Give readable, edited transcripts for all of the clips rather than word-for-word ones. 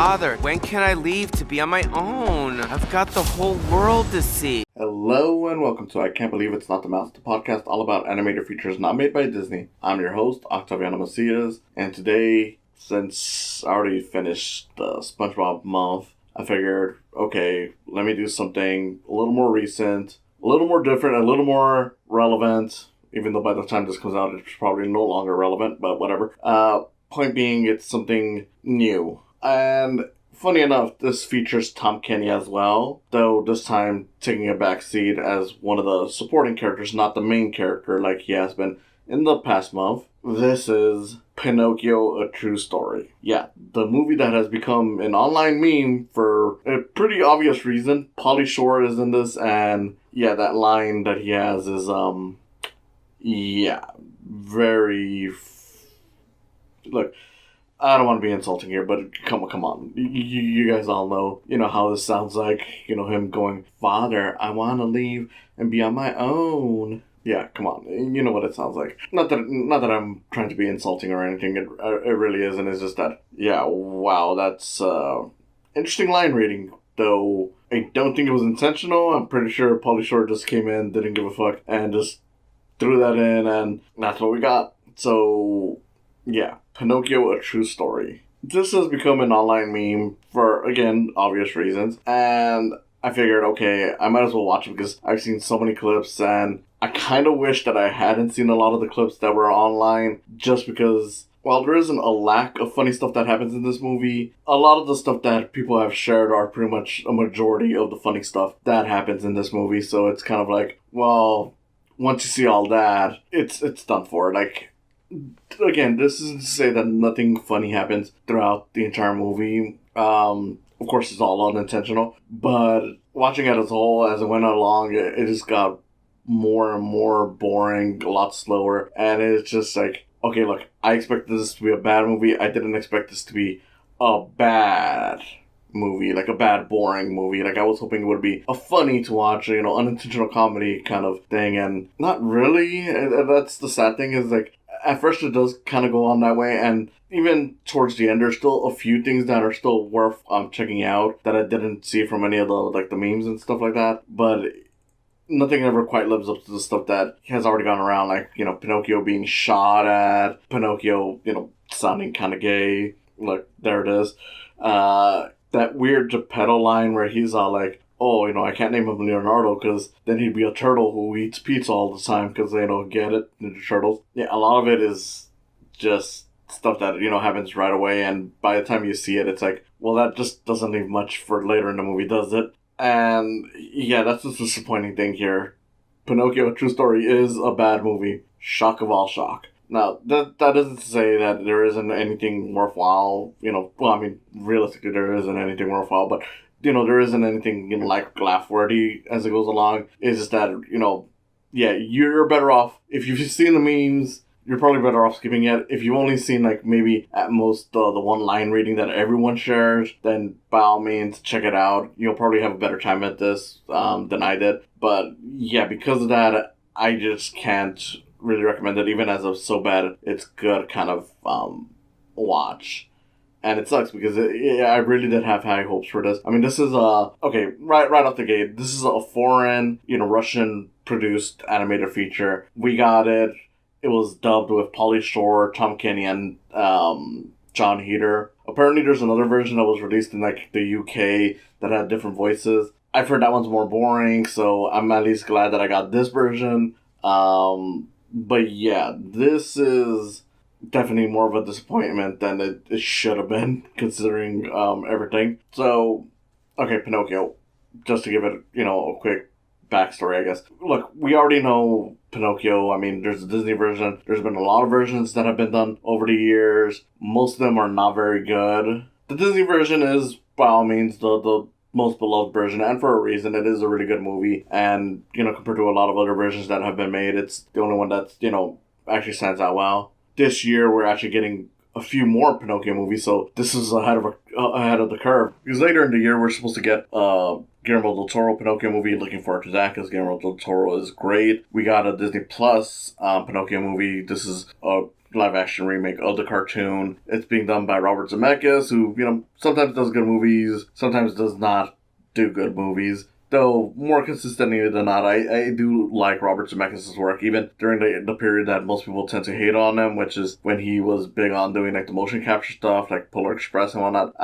Father, when can I leave to be on my own? I've got the whole world to see. Hello and welcome to I Can't Believe It's Not the Mouse, the podcast all about animated features not made by Disney. I'm your host, Octaviano Macias, and today, since I already finished the SpongeBob month, I figured, okay, let me do something a little more recent, a little more different, a little more relevant, even though by the time this comes out, it's probably no longer relevant, but whatever. Point being, it's something new. And funny enough, this features Tom Kenny as well, though this time taking a backseat as one of the supporting characters, not the main character like he has been in the past month. This is Pinocchio, A True Story. Yeah, the movie that has become an online meme for a pretty obvious reason. Pauly Shore is in this, and yeah, that line that he has is, very... Look, I don't want to be insulting here, but come on. You guys all know, how this sounds like, him going, "Father, I want to leave and be on my own." Yeah, come on. You know what it sounds like. Not that I'm trying to be insulting or anything. It really isn't. It's just that, yeah, wow, that's interesting line reading, though I don't think it was intentional. I'm pretty sure Pauly Shore just came in, didn't give a fuck, and just threw that in, and that's what we got. So... yeah, Pinocchio, A True Story. This has become an online meme for, again, obvious reasons. And I figured, okay, I might as well watch it because I've seen so many clips and I kind of wish that I hadn't seen a lot of the clips that were online just because, while there isn't a lack of funny stuff that happens in this movie, a lot of the stuff that people have shared are pretty much a majority of the funny stuff that happens in this movie. So it's kind of like, well, once you see all that, it's done for. Like, again, this isn't to say that nothing funny happens throughout the entire movie. Of course, it's all unintentional. But watching it as a whole, as it went along, it just got more and more boring, a lot slower. And it's just like, okay, look, I expected this to be a bad movie. I didn't expect this to be a bad movie, like a bad, boring movie. Like, I was hoping it would be a funny to watch, unintentional comedy kind of thing. And not really. That's the sad thing is, like, at first it does kind of go on that way, and even towards the end, there's still a few things that are still worth checking out that I didn't see from any of the memes and stuff like that. But nothing ever quite lives up to the stuff that has already gone around, like, Pinocchio being shot at, Pinocchio, sounding kind of gay. Look, there it is. That weird Geppetto line where he's all like, "Oh, I can't name him Leonardo because then he'd be a turtle who eats pizza all the time because they don't get it, Ninja Turtles." Yeah, a lot of it is just stuff that, happens right away, and by the time you see it, it's like, well, that just doesn't leave much for later in the movie, does it? And yeah, that's the disappointing thing here. Pinocchio, A True Story is a bad movie. Shock of all shock. Now, that doesn't say that there isn't anything worthwhile, well, I mean, realistically, there isn't anything worthwhile, but there isn't anything, like, laugh-worthy as it goes along. It's just that, yeah, you're better off. If you've seen the memes, you're probably better off skipping it. If you've only seen, like, maybe at most the one line reading that everyone shares, then by all means, check it out. You'll probably have a better time at this than I did. But, yeah, because of that, I just can't really recommend it, even as a so bad it's good kind of watch. And it sucks because I really did have high hopes for this. I mean, this is okay, right off the gate, this is a foreign, Russian-produced animated feature. We got it. It was dubbed with Pauly Shore, Tom Kenny, and John Heder. Apparently, there's another version that was released in, like, the UK that had different voices. I've heard that one's more boring, so I'm at least glad that I got this version. But yeah, this is definitely more of a disappointment than it should have been, considering everything. So, okay, Pinocchio, just to give it, a quick backstory, I guess. Look, we already know Pinocchio. I mean, there's a Disney version. There's been a lot of versions that have been done over the years. Most of them are not very good. The Disney version is, by all means, the most beloved version, and for a reason. It is a really good movie, and, compared to a lot of other versions that have been made, it's the only one that's, actually stands out well. This year, we're actually getting a few more Pinocchio movies, so this is ahead of the curve. Because later in the year, we're supposed to get Guillermo del Toro Pinocchio movie. Looking forward to that, because Guillermo del Toro is great. We got a Disney Plus Pinocchio movie. This is a live action remake of the cartoon. It's being done by Robert Zemeckis, who, sometimes does good movies, sometimes does not do good movies. Though, more consistently than not, I do like Robert Zemeckis' work, even during the period that most people tend to hate on him, which is when he was big on doing, like, the motion capture stuff, like Polar Express and whatnot.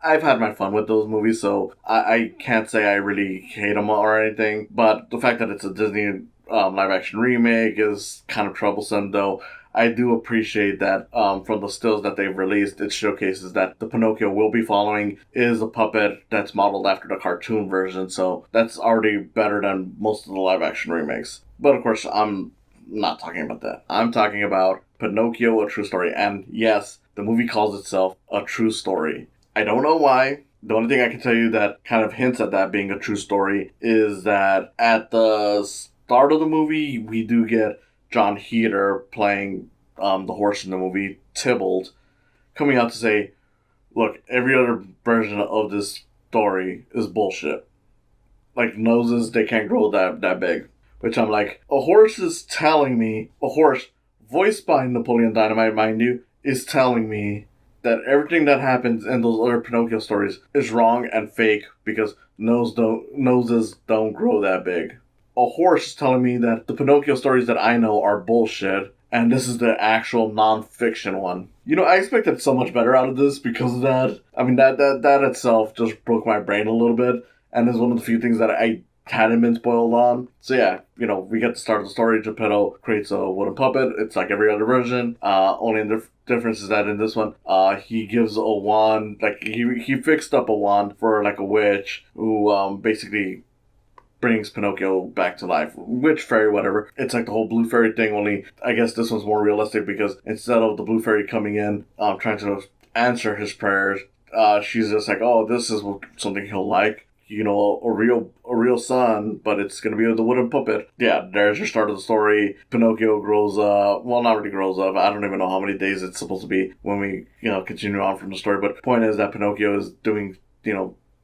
I've had my fun with those movies, so I can't say I really hate them or anything, but the fact that it's a Disney live-action remake is kind of troublesome, though. I do appreciate that from the stills that they've released, it showcases that the Pinocchio we'll be following is a puppet that's modeled after the cartoon version, so that's already better than most of the live-action remakes. But of course, I'm not talking about that. I'm talking about Pinocchio, A True Story, and yes, the movie calls itself A True Story. I don't know why. The only thing I can tell you that kind of hints at that being a true story is that at the start of the movie, we do get John Heder playing the horse in the movie, Tybalt, coming out to say, look, every other version of this story is bullshit. Like, noses, they can't grow that big. Which I'm like, a horse, voiced by Napoleon Dynamite, mind you, is telling me that everything that happens in those other Pinocchio stories is wrong and fake because noses don't grow that big. A horse is telling me that the Pinocchio stories that I know are bullshit, and this is the actual non-fiction one. I expected so much better out of this because of that. I mean, that itself just broke my brain a little bit, and is one of the few things that I hadn't been spoiled on. So yeah, we get to start the story. Geppetto creates a wooden puppet. It's like every other version. Only the difference is that in this one, he gives a wand. Like, he fixed up a wand for, like, a witch who basically brings Pinocchio back to life. Witch fairy, whatever. It's like the whole blue fairy thing, only I guess this one's more realistic because instead of the blue fairy coming in, trying to answer his prayers, she's just like, oh, this is something he'll like. A real son, but it's gonna be the wooden puppet. Yeah, there's your start of the story. Pinocchio grows up. Well, not really grows up. I don't even know how many days it's supposed to be when we, continue on from the story. But the point is that Pinocchio is doing,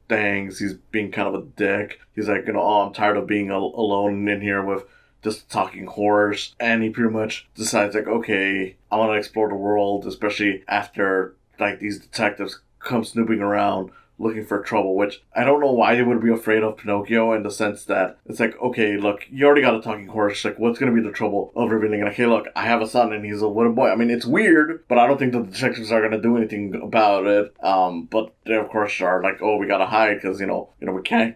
things. He's being kind of a dick. He's like, oh, I'm tired of being alone in here with just talking horse. And he pretty much decides, like, okay, I want to explore the world, especially after, like, these detectives come snooping around looking for trouble, which I don't know why they would be afraid of Pinocchio, in the sense that it's like, okay, look, you already got a talking horse, like, what's going to be the trouble of revealing, like, hey, look, I have a son and he's a wooden boy. I mean, it's weird, but I don't think the detectives are going to do anything about it. But they, of course, are like, oh, we got to hide because, we can't,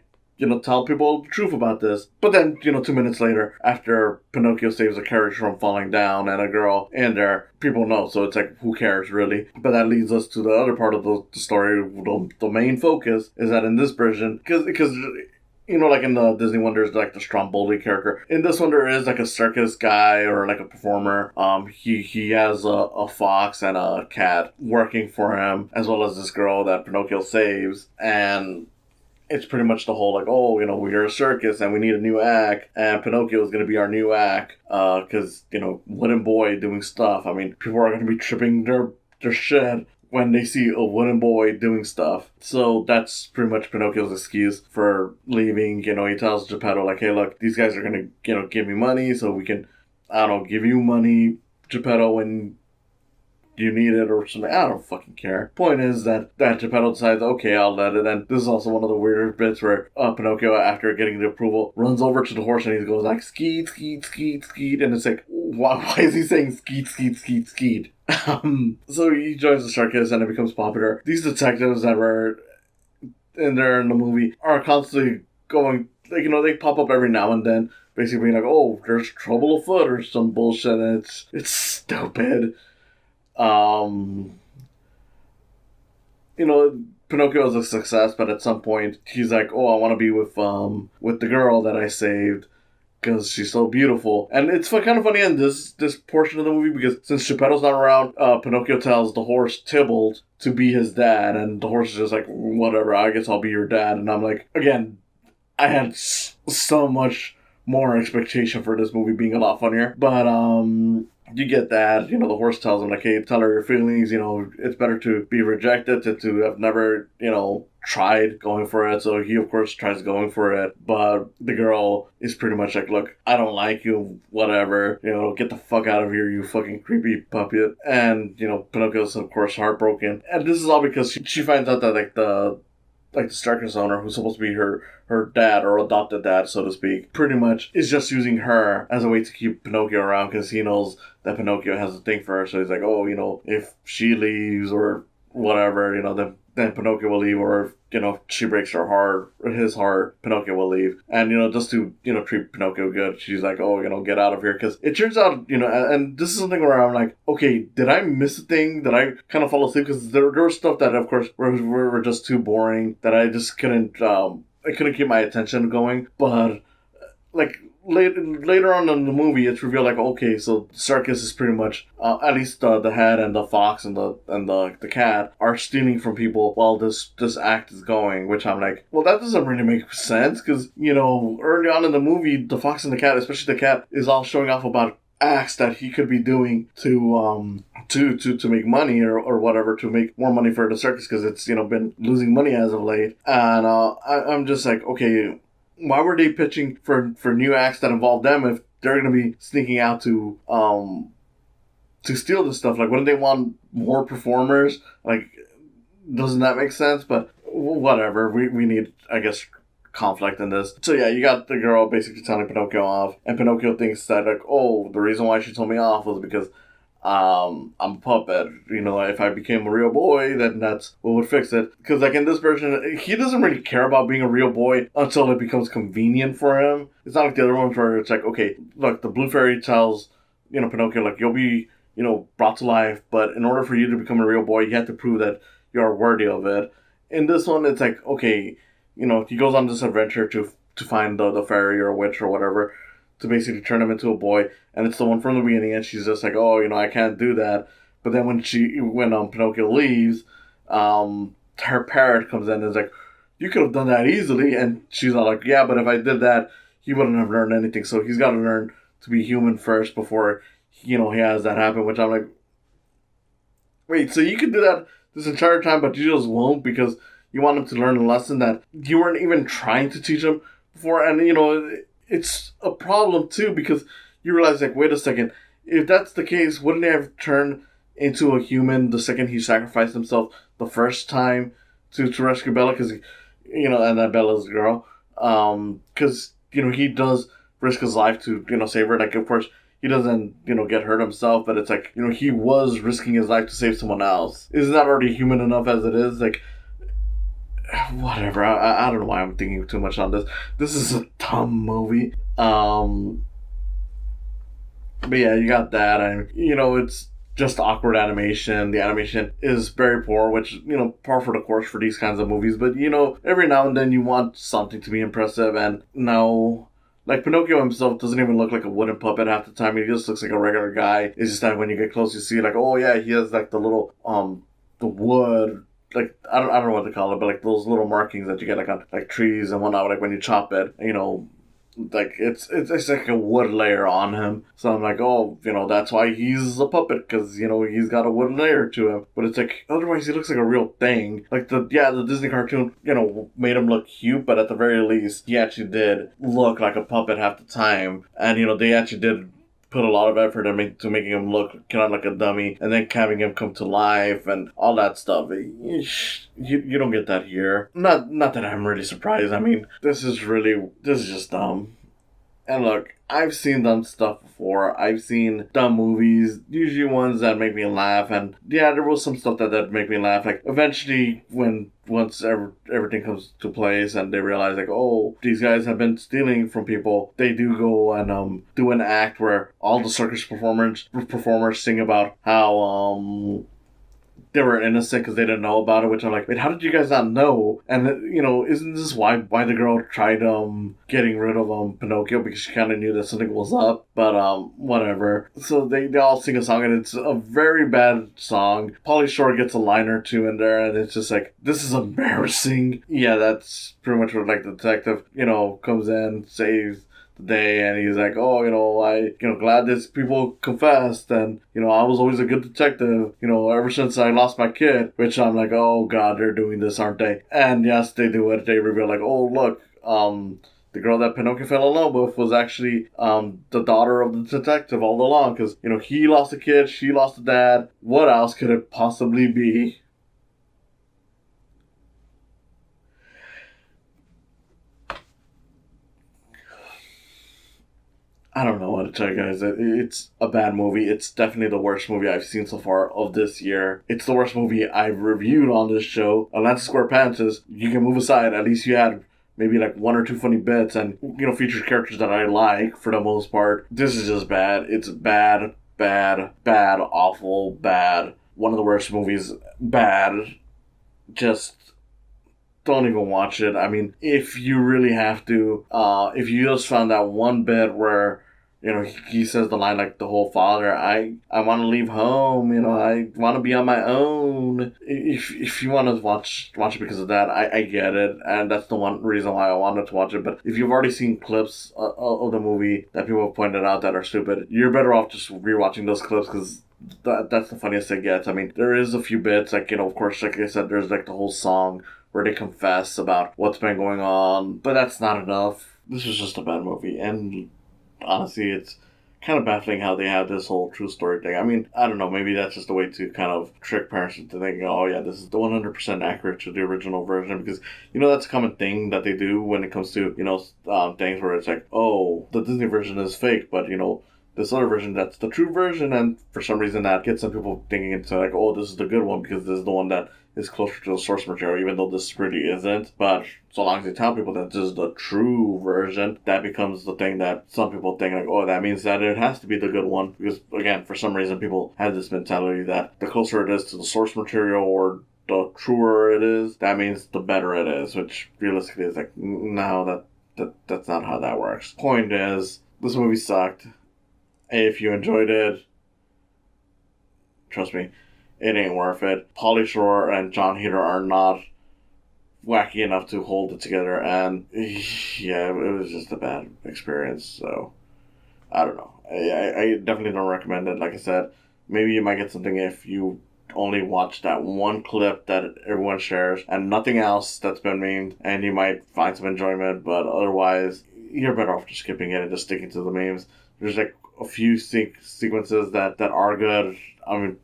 tell people the truth about this. But then, 2 minutes later, after Pinocchio saves a carriage from falling down and a girl in there, people know, so it's like, who cares, really? But that leads us to the other part of the story. The main focus is that in this version, because like in the Disney one, there's like the Stromboli character. In this one, there is like a circus guy or like a performer. He has a fox and a cat working for him, as well as this girl that Pinocchio saves, and it's pretty much the whole, like, oh, we're a circus and we need a new act, and Pinocchio is going to be our new act, because, wooden boy doing stuff. I mean, people are going to be tripping their shit when they see a wooden boy doing stuff. So that's pretty much Pinocchio's excuse for leaving. He tells Geppetto, like, hey, look, these guys are going to, give me money so we can, I don't know, give you money, Geppetto, when you need it or something. I don't fucking care. Point is that Geppetto decides, okay, I'll let it. And this is also one of the weirder bits where Pinocchio, after getting the approval, runs over to the horse and he goes like, skeet, skeet, skeet, skeet. And it's like, why is he saying skeet, skeet, skeet, skeet? So he joins the circus and it becomes popular. These detectives that were in there in the movie are constantly going, like, they pop up every now and then, basically being like, oh, there's trouble afoot or some bullshit, and it's stupid. Pinocchio is a success, but at some point he's like, oh, I want to be with the girl that I saved because she's so beautiful. And it's kind of funny in this portion of the movie because since Geppetto's not around, Pinocchio tells the horse Tybalt to be his dad, and the horse is just like, whatever, I guess I'll be your dad. And I'm like, again, I had so much more expectation for this movie being a lot funnier. But you get that, the horse tells him, like, hey, tell her your feelings, it's better to be rejected than to have never, tried going for it. So he, of course, tries going for it. But the girl is pretty much like, look, I don't like you, whatever, get the fuck out of here, you fucking creepy puppet. And, Pinocchio's, of course, heartbroken. And this is all because she finds out that, like, the circus owner, who's supposed to be her dad, or adopted dad, so to speak, pretty much is just using her as a way to keep Pinocchio around, because he knows that Pinocchio has a thing for her. So he's like, oh, if she leaves or whatever, then Pinocchio will leave, or if she breaks his heart, Pinocchio will leave. And, just to, treat Pinocchio good, she's like, oh, get out of here. Because it turns out, and this is something where I'm like, okay, did I miss a thing? Did I kind of fall asleep? Because there was stuff that, of course, were just too boring, that I just couldn't, I couldn't keep my attention going. But, like, later on in the movie, it's revealed, like, okay, so the circus is pretty much, at least the head and the fox and the cat are stealing from people while this act is going, which I'm like, well, that doesn't really make sense, because, early on in the movie, the fox and the cat, especially the cat, is all showing off about acts that he could be doing to make money or whatever, to make more money for the circus, because it's, been losing money as of late. And I'm just like, okay, why were they pitching for new acts that involve them if they're going to be sneaking out to steal this stuff? Like, wouldn't they want more performers? Like, doesn't that make sense? But whatever. We need, I guess, conflict in this. So yeah, you got the girl basically telling Pinocchio off, and Pinocchio thinks that, like, oh, the reason why she told me off was because I'm a puppet. If I became a real boy, then that's what would fix it. Because, like, in this version, he doesn't really care about being a real boy until it becomes convenient for him. It's not like the other ones where it's like, okay, look, the Blue Fairy tells, Pinocchio, like, you'll be, brought to life, but in order for you to become a real boy, you have to prove that you're worthy of it. In this one, it's like, okay, he goes on this adventure to find the fairy or witch or whatever, to basically turn him into a boy, and it's the one from the beginning, and she's just like, oh, I can't do that. But then when Pinocchio leaves, her parrot comes in and is like, you could have done that easily, and she's all like, yeah, but if I did that, he wouldn't have learned anything, so he's got to learn to be human first before, he has that happen, which I'm like, wait, so you could do that this entire time, but you just won't, because you want him to learn a lesson that you weren't even trying to teach him before, and, it's a problem too, because you realize, like, wait a second, if that's the case, wouldn't he have turned into a human the second he sacrificed himself the first time to rescue Bella? Because, and that Bella's the girl. Because, he does risk his life to, save her. Like, of course, he doesn't, get hurt himself, but it's like, he was risking his life to save someone else. Isn't that already human enough as it is? Like, whatever. I don't know why I'm thinking too much on this. This is a dumb movie. But yeah, you got that, and it's just awkward animation. The animation is very poor, which par for the course for these kinds of movies. But every now and then you want something to be impressive, and no. Like, Pinocchio himself doesn't even look like a wooden puppet half the time. He just looks like a regular guy. It's just that when you get close, you see, like, oh yeah, he has, like, the little the wood. Like, I don't know what to call it, but, like, those little markings that you get, like, on, like, trees and whatnot, like, when you chop it, like, it's like a wood layer on him. So I'm like, oh, that's why he's a puppet, because, he's got a wood layer to him. But it's like, otherwise he looks like a real thing. Like, the Disney cartoon, made him look cute, but at the very least, he actually did look like a puppet half the time. And, they actually did put a lot of effort into making him look kind of like a dummy, and then having him come to life and all that stuff. You don't get that here. Not that I'm really surprised. I mean, this is just dumb. And look, I've seen dumb stuff before. I've seen dumb movies, usually ones that make me laugh. And yeah, there was some stuff that make me laugh. Like, eventually, once everything comes to place and they realize, like, oh, these guys have been stealing from people, they do go and do an act where all the circus performers sing about how they were innocent because they didn't know about it, which I'm like, wait, how did you guys not know? And, isn't this why the girl tried getting rid of Pinocchio? Because she kind of knew that something was up. But whatever. So they all sing a song, and it's a very bad song. Pauly Shore gets a line or two in there, and it's just like, this is embarrassing. Yeah, that's pretty much what, like, the detective, comes in, saves the day, and he's like, oh, glad these people confessed, and, I was always a good detective, ever since I lost my kid, which I'm like, oh god, they're doing this, aren't they? And yes, they do it. They reveal like, oh, look, the girl that Pinocchio fell in love with was actually the daughter of the detective all along, because, he lost a kid, she lost a dad. What else could it possibly be? I don't know what to tell you guys. It's a bad movie. It's definitely the worst movie I've seen so far of this year. It's the worst movie I've reviewed on this show. Atlantis Square Pants is, you can move aside. At least you had maybe like one or two funny bits and, featured characters that I like for the most part. This is just bad. It's bad, awful, bad. One of the worst movies. Bad. Just don't even watch it. I mean, if you really have to, if you just found that one bit where, he says the line like the whole father, I want to leave home, I want to be on my own. If you want to watch it because of that, I get it, and that's the one reason why I wanted to watch it. But if you've already seen clips of the movie that people have pointed out that are stupid, you're better off just rewatching those clips, because that's the funniest it gets. I mean, there is a few bits, like, of course, like I said, there's like the whole song where they confess about what's been going on, but that's not enough. This was just a bad movie, and honestly, it's kind of baffling how they have this whole true story thing. I mean, I don't know, maybe that's just a way to kind of trick parents into thinking, oh yeah, this is the 100% accurate to the original version, because, that's a common thing that they do when it comes to, things where it's like, oh, the Disney version is fake, but, this other version, that's the true version, and for some reason that gets some people thinking into like, oh, this is the good one because this is the one that is closer to the source material, even though this really isn't. But so long as they tell people that this is the true version, that becomes the thing that some people think like, oh, that means that it has to be the good one. Because again, for some reason, people have this mentality that the closer it is to the source material or the truer it is, that means the better it is, which realistically is like, no, that's not how that works. Point is, this movie sucked. If you enjoyed it, trust me, it ain't worth it. Pauly Shore and John Heder are not wacky enough to hold it together, and yeah, it was just a bad experience, so I don't know. I definitely don't recommend it. Like I said, maybe you might get something if you only watch that one clip that everyone shares and nothing else that's been memed, and you might find some enjoyment, but otherwise, you're better off just skipping it and just sticking to the memes. There's like a few sequences that are good, I mean,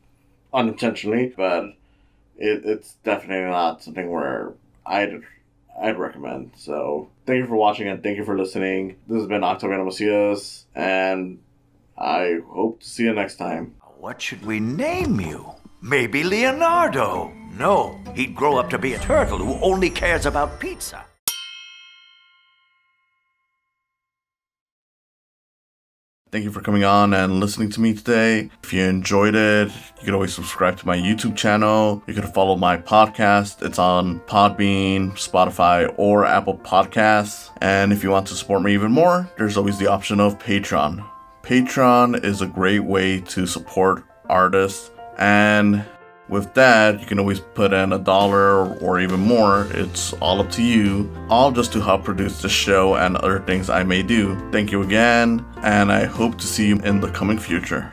unintentionally, but it's definitely not something where I'd recommend. So thank you for watching and thank you for listening. This has been Octaviano Macias, and I hope to see you next time. What should we name you? Maybe Leonardo. No, he'd grow up to be a turtle who only cares about pizza. Thank you for coming on and listening to me today. If you enjoyed it, you can always subscribe to my YouTube channel. You can follow my podcast. It's on Podbean, Spotify, or Apple Podcasts. And if you want to support me even more, there's always the option of Patreon. Patreon is a great way to support artists. And with that, you can always put in $1 or even more. It's all up to you, all just to help produce the show and other things I may do. Thank you again, and I hope to see you in the coming future.